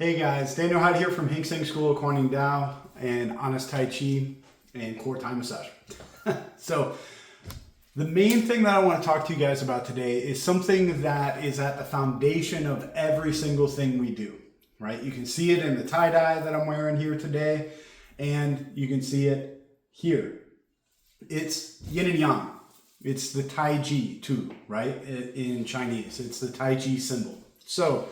Hey guys, Daniel Hyde here from Hing Seng School of Kwan Ying Dao and Honest Tai Chi and Core Thai Massage. So the main thing that I want to talk to you guys about today is something that is at the foundation of every single thing we do, right? You can see it in the tie-dye that I'm wearing here today, and you can see it here. It's yin and yang. It's the Tai Chi too, right? In Chinese, it's the Tai Chi symbol. So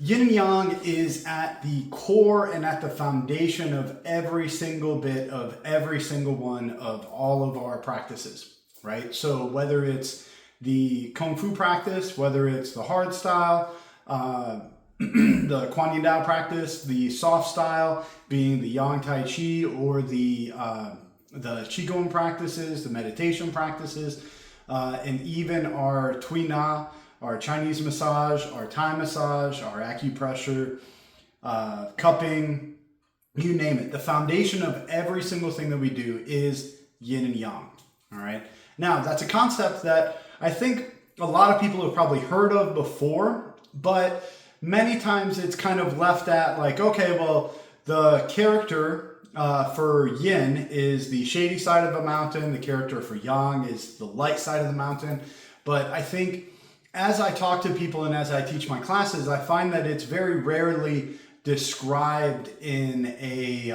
yin and yang is at the core and at the foundation of every single bit of every single one of all of our practices, right? So whether it's the Kung Fu practice, whether it's the hard style, the Kwan Ying Dao practice, the soft style being the Yang Tai Chi, or the Qigong practices, the meditation practices, and even our Tui Na, our Chinese massage, our Thai massage, our acupressure, cupping, you name it. The foundation of every single thing that we do is yin and yang, all right? Now, that's a concept that I think a lot of people have probably heard of before, but many times it's kind of left at like, okay, well, the character for yin is the shady side of the mountain, the character for yang is the light side of the mountain, but I think as I talk to people and as I teach my classes, I find that it's very rarely described in a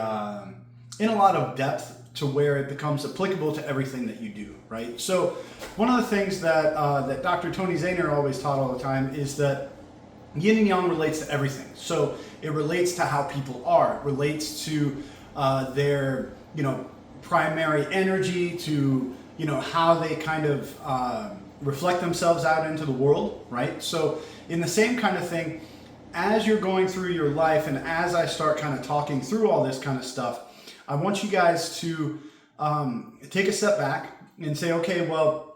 lot of depth to where it becomes applicable to everything that you do, right? So one of the things that that Dr. Tony Zahner always taught all the time is that yin and yang relates to everything. So it relates to how people are, it relates to their, primary energy, to, how they kind of reflect themselves out into the world, right? So in the same kind of thing, as you're going through your life and as I start kind of talking through all this kind of stuff, I want you guys to take a step back and say, okay, well,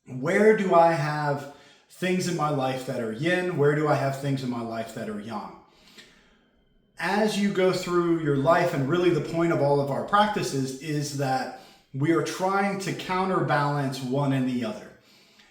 where do I have things in my life that are yin? Where do I have things in my life that are yang? As you go through your life, and really the point of all of our practices is that we are trying to counterbalance one and the other.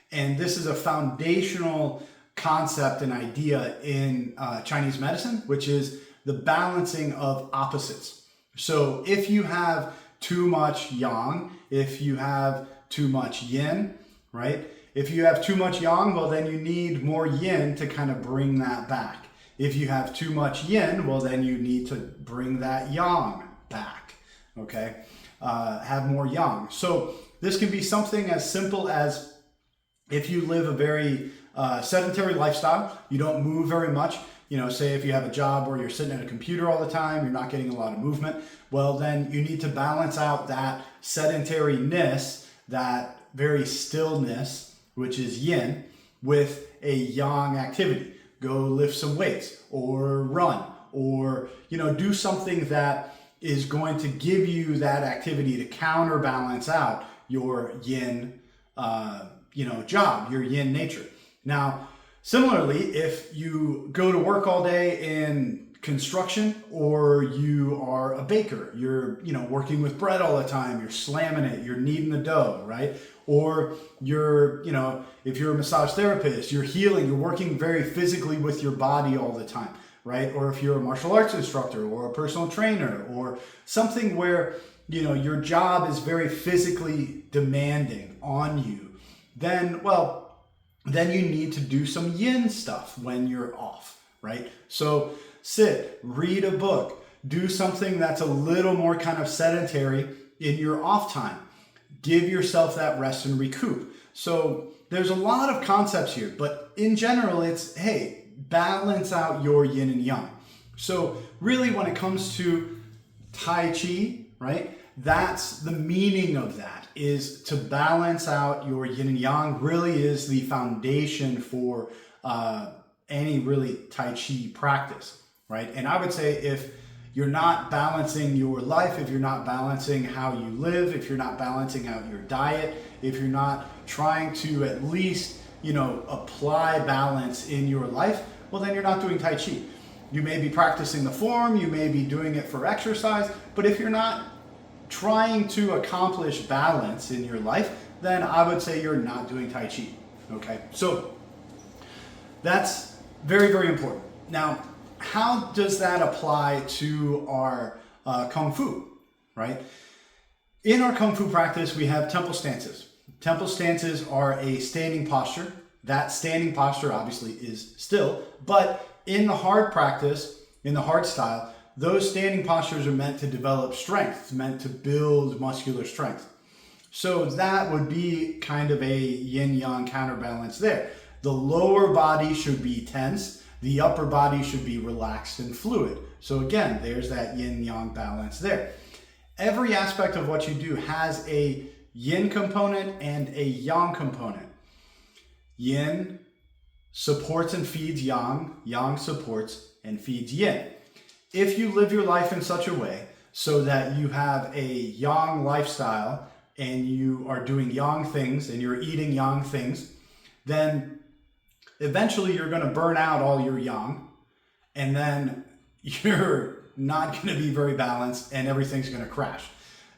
And this is a foundational concept and idea in Chinese medicine, which is the balancing of opposites. So if you have too much yang, if you have too much yin, right? If you have too much yang, well, then you need more yin to kind of bring that back. If you have too much yin, well, then you need to bring that yang back, okay? Have more yang. So this can be something as simple as if you live a very sedentary lifestyle, you don't move very much, say if you have a job where you're sitting at a computer all the time, you're not getting a lot of movement, well, then you need to balance out that sedentariness, that very stillness, which is yin, with a yang activity. Go lift some weights or run or, do something that is going to give you that activity to counterbalance out your yin job, your yin nature. Now, similarly, if you go to work all day in construction, or you are a baker, you're, working with bread all the time, you're slamming it, you're kneading the dough, right? Or you're, if you're a massage therapist, you're healing, you're working very physically with your body all the time, right? Or if you're a martial arts instructor or a personal trainer or something where, your job is very physically demanding on you, then you need to do some yin stuff when you're off, right? So sit, read a book, do something that's a little more kind of sedentary in your off time. Give yourself that rest and recoup. So there's a lot of concepts here, but in general, it's, hey, balance out your yin and yang. So really when it comes to Tai Chi, right, that's the meaning of that, is to balance out your yin and yang. Really is the foundation for any really Tai Chi practice, right? And I would say if you're not balancing your life, if you're not balancing how you live, if you're not balancing out your diet, if you're not trying to at least, apply balance in your life, well, then you're not doing Tai Chi. You may be practicing the form, you may be doing it for exercise, but if you're not trying to accomplish balance in your life, then I would say you're not doing Tai Chi, okay? So that's very, very important. Now, how does that apply to our Kung Fu, right? In our Kung Fu practice, we have temple stances. Temple stances are a standing posture. That standing posture obviously is still, but in the hard practice, in the hard style, those standing postures are meant to develop strength. It's meant to build muscular strength. So that would be kind of a yin-yang counterbalance there. The lower body should be tense. The upper body should be relaxed and fluid. So again, there's that yin-yang balance there. Every aspect of what you do has a yin component and a yang component. Yin supports and feeds yang. Yang supports and feeds yin. If you live your life in such a way so that you have a yang lifestyle and you are doing yang things and you're eating yang things, then eventually you're going to burn out all your yang, and then you're not going to be very balanced and everything's going to crash.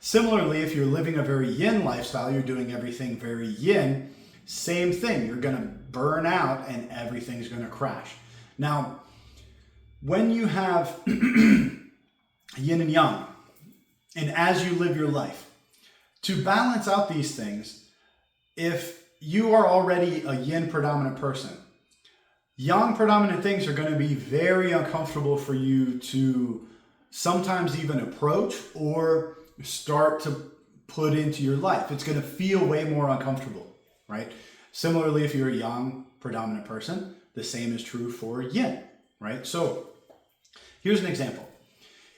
Similarly, if you're living a very yin lifestyle, you're doing everything very yin, same thing. You're going to burn out and everything's going to crash. Now, when you have yin and yang, and as you live your life, to balance out these things, if you are already a yin predominant person, yang predominant things are going to be very uncomfortable for you to sometimes even approach or start to put into your life. It's going to feel way more uncomfortable, right? Similarly, if you're a yang predominant person, the same is true for yin, right? So here's an example.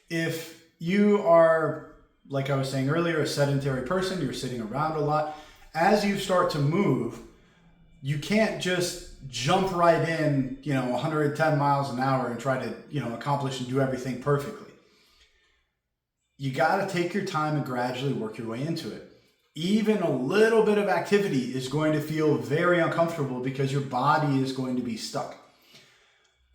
If you are, like I was saying earlier, a sedentary person, you're sitting around a lot, as you start to move, you can't just jump right in, 110 miles an hour and try to, accomplish and do everything perfectly. You got to take your time and gradually work your way into it. Even a little bit of activity is going to feel very uncomfortable because your body is going to be stuck.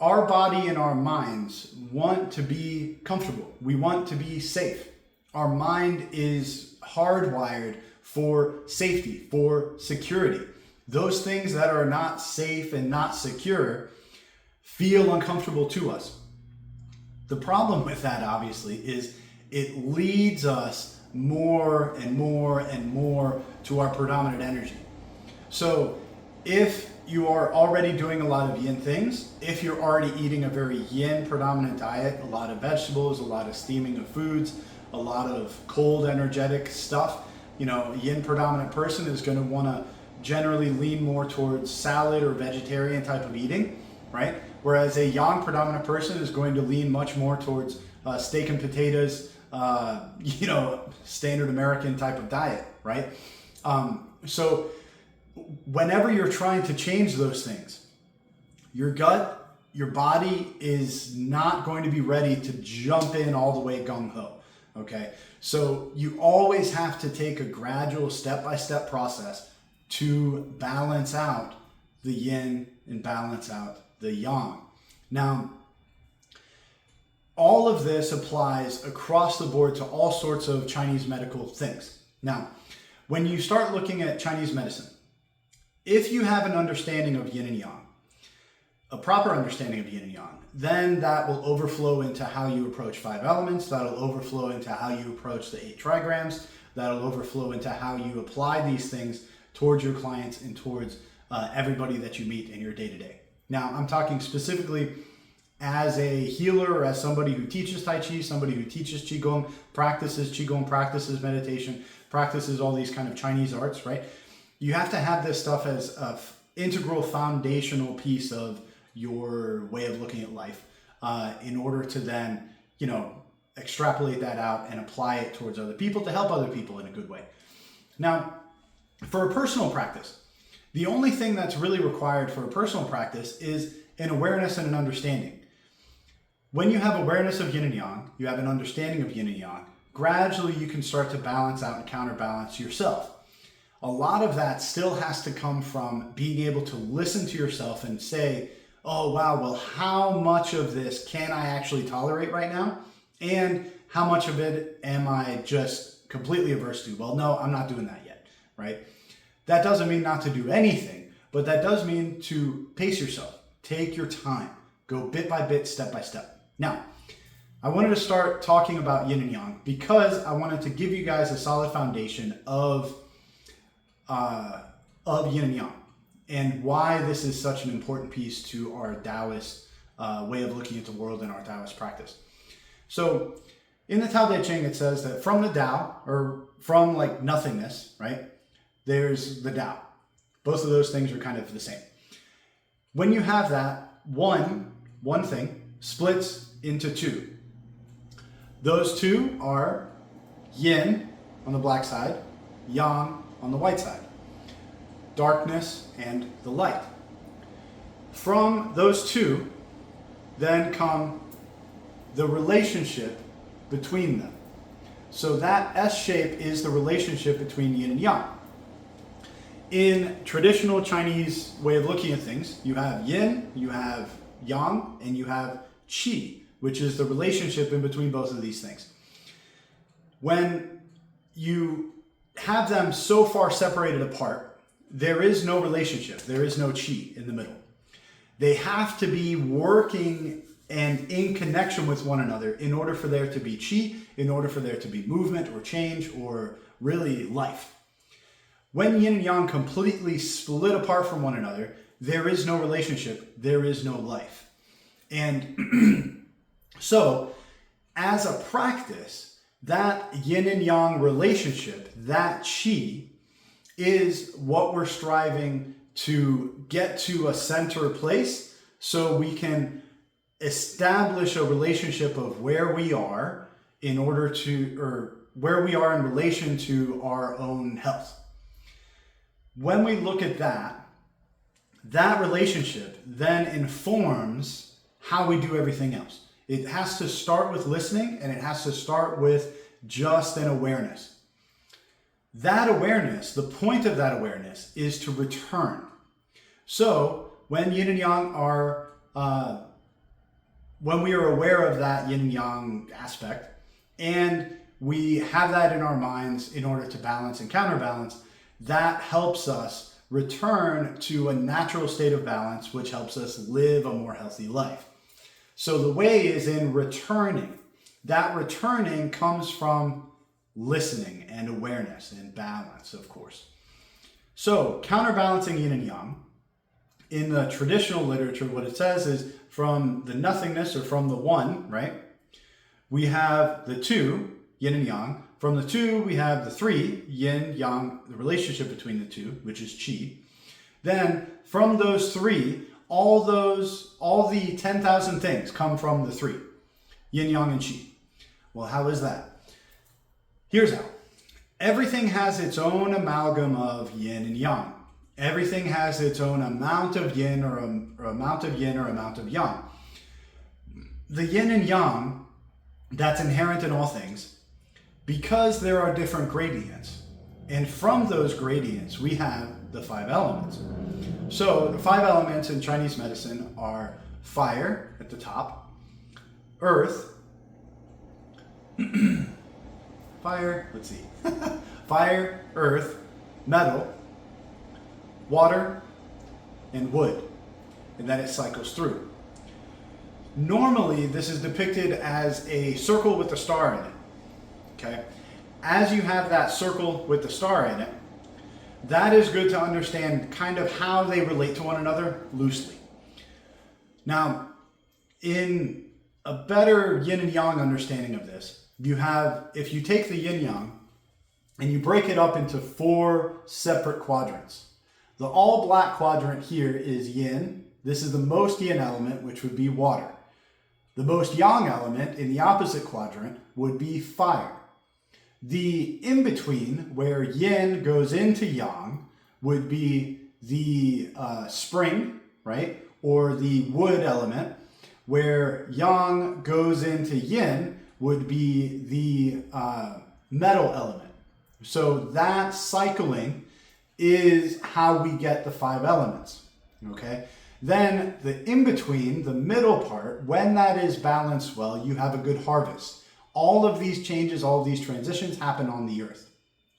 Our body and our minds want to be comfortable. We want to be safe. Our mind is hardwired for safety, for security. Those things that are not safe and not secure feel uncomfortable to us. The problem with that, obviously, is it leads us more and more and more to our predominant energy. So if you are already doing a lot of yin things, if you're already eating a very yin predominant diet, a lot of vegetables, a lot of steaming of foods, a lot of cold energetic stuff, a yin predominant person is going to want to generally lean more towards salad or vegetarian type of eating, right? Whereas a yang predominant person is going to lean much more towards steak and potatoes, standard American type of diet, right? So whenever you're trying to change those things, your gut, your body is not going to be ready to jump in all the way gung-ho, okay? So you always have to take a gradual step-by-step process to balance out the yin and balance out the yang. Now, all of this applies across the board to all sorts of Chinese medical things. Now, when you start looking at Chinese medicine, if you have an understanding of yin and yang, a proper understanding of yin and yang, then that will overflow into how you approach 5 elements, that'll overflow into how you approach the 8 trigrams, that'll overflow into how you apply these things towards your clients and towards everybody that you meet in your day-to-day. Now, I'm talking specifically as a healer or as somebody who teaches Tai Chi, somebody who teaches Qigong, practices meditation, practices all these kind of Chinese arts, right? You have to have this stuff as an integral foundational piece of your way of looking at life in order to then, extrapolate that out and apply it towards other people to help other people in a good way. Now, for a personal practice, the only thing that's really required for a personal practice is an awareness and an understanding. When you have awareness of yin and yang, you have an understanding of yin and yang, gradually you can start to balance out and counterbalance yourself. A lot of that still has to come from being able to listen to yourself and say, oh wow, well, how much of this can I actually tolerate right now? And how much of it am I just completely averse to? Well, no, I'm not doing that yet, right? That doesn't mean not to do anything, but that does mean to pace yourself. Take your time. Go bit by bit, step by step. Now, I wanted to start talking about yin and yang because I wanted to give you guys a solid foundation of yin and yang and why this is such an important piece to our Taoist way of looking at the world and our Taoist practice. So in the Tao Te Ching, it says that from the Tao, or from like nothingness, right, there's the Tao. Both of those things are kind of the same. When you have that, one thing splits into two. Those two are yin on the black side, yang on the white side. Darkness and the light. From those two, then come the relationship between them. So that S shape is the relationship between yin and yang. In traditional Chinese way of looking at things, you have yin, you have yang, and you have qi, which is the relationship in between both of these things. When you have them so far separated apart, there is no relationship, there is no qi in the middle. They have to be working and in connection with one another in order for there to be qi, in order for there to be movement or change or really life. When yin and yang completely split apart from one another, there is no relationship, there is no life. And so, as a practice, that yin and yang relationship, that qi, is what we're striving to get to a center place so we can establish a relationship of where we are in order to, or where we are in relation to our own health. When we look at that relationship then informs how we do everything else. It has to start with listening, and it has to start with just an awareness. That awareness, the point of that awareness is to return. So when yin and yang are, when we are aware of that yin and yang aspect, and we have that in our minds in order to balance and counterbalance, that helps us return to a natural state of balance, which helps us live a more healthy life. So the way is in returning. That returning comes from listening and awareness and balance, of course. So counterbalancing yin and yang, in the traditional literature, what it says is from the nothingness or from the one, right? We have the two, yin and yang. From the two, we have the three, yin, yang, the relationship between the two, which is qi. Then from those three, all the 10,000 things come from the three, yin, yang, and qi. Well, how is that? Here's how. Everything has its own amalgam of yin and yang. Everything has its own amount of yin or amount of yin or amount of yang. The yin and yang, that's inherent in all things, because there are different gradients. And from those gradients, we have the 5 elements. So the 5 elements in Chinese medicine are fire at the top, earth, fire, fire, earth, metal, water, and wood. And then it cycles through. Normally, this is depicted as a circle with a star in it. Okay? As you have that circle with the star in it, that is good to understand kind of how they relate to one another loosely. Now, in a better yin and yang understanding of this, if you take the yin yang and you break it up into 4 separate quadrants. The all black quadrant here is yin. This is the most yin element, which would be water. The most yang element in the opposite quadrant would be fire. The in-between, where yin goes into yang, would be the spring, right? Or the wood element, where yang goes into yin would be the metal element. So that cycling is how we get the 5 elements, okay? Then the in-between, the middle part, when that is balanced well, you have a good harvest. All of these changes, all of these transitions happen on the earth,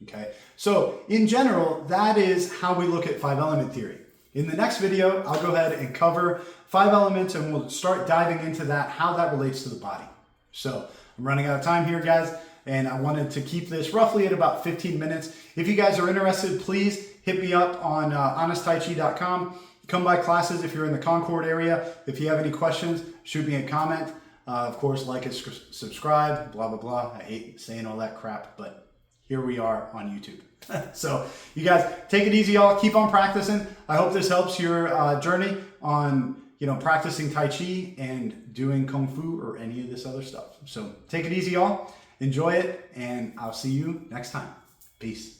okay? So in general, that is how we look at 5 element theory. In the next video, I'll go ahead and cover 5 elements and we'll start diving into that, how that relates to the body. So I'm running out of time here, guys, and I wanted to keep this roughly at about 15 minutes. If you guys are interested, please hit me up on honesttaichi.com. Come by classes if you're in the Concord area. If you have any questions, shoot me a comment. Of course, like and subscribe, blah, blah, blah. I hate saying all that crap, but here we are on YouTube. So you guys take it easy, y'all. Keep on practicing. I hope this helps your journey on, practicing Tai Chi and doing Kung Fu or any of this other stuff. So take it easy, y'all. Enjoy it, and I'll see you next time. Peace.